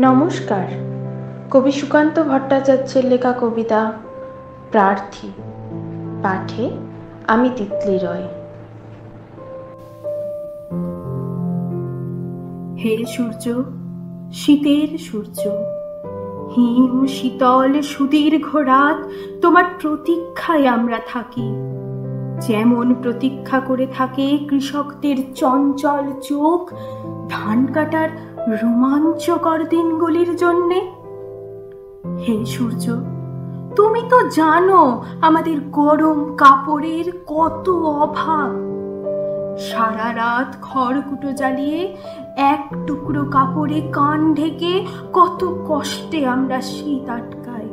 নমস্কার। কবি সুকান্ত ভট্টাচার্যের লেখা কবিতা প্রার্থী, পাঠে আমি তিতলি রয়। হে সূর্য, শীতের সূর্য, হিম শীতল সুদীর্ঘ রাত, তোমার প্রতীক্ষায় আমরা থাকি। যেমন প্রতীক্ষা করে থাকে কৃষকদের চঞ্চল চোখ ধান কাটার রোমাঞ্চকর দিনগুলির জন্যে। হে সূর্য, তুমি তো জানো আমাদের গরম কাপড়ের কত অভাব। সারা রাত খড়কুটো জ্বালিয়ে এক টুকরো কাপড়ে কান ঢেকে কত কষ্টে আমরা শীত আটকাই।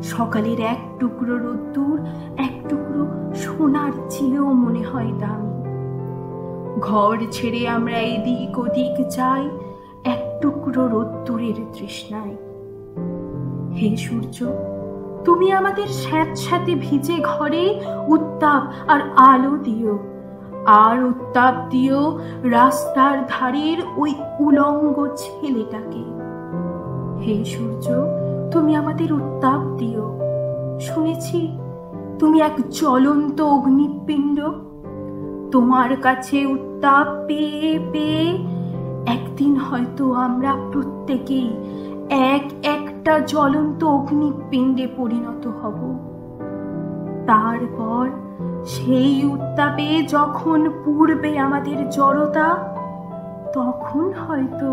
সকালের এক টুকরো রোদ্দুর এক টুকরো সোনার চেয়েও মনে হয় দামি। ঘর ছেড়ে আমরা এদিক ওদিক যাই এক টুকরো রোদ্দুরের তৃষ্ণায়। হে সূর্য, তুমি আমাদের স্যাঁতস্যাঁতে ভিজে ঘরে উত্তাপ আর আলো দিও, আর উত্তাপ দিও রাস্তার ধারের ওই উলঙ্গ ছেলেটাকে। হে সূর্য, তুমি আমাদের উত্তাপ দিও। শুনেছি তুমি এক জ্বলন্ত অগ্নিপিণ্ড। তোমার কাছে উত্তাপ পেয়ে পেয়ে একদিন হয়তো আমরা প্রত্যেকেই এক একটা জ্বলন্ত অগ্নিপিণ্ডে পরিণত হব। তারপর সেই উত্তাপে যখন পূর্বে আমাদের জড়তা, তখন হয়তো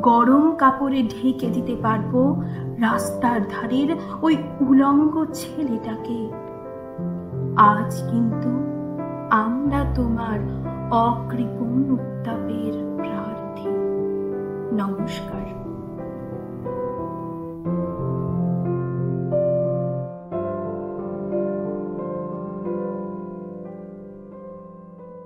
গরম কাপড়ে ঢেকে দিতে পারবো রাস্তার ধারের ওই উলঙ্গ ছেলেটাকে। আজ কিন্তু আমরা তোমার অকৃপণ উত্তাপের প্রার্থী। নমস্কার।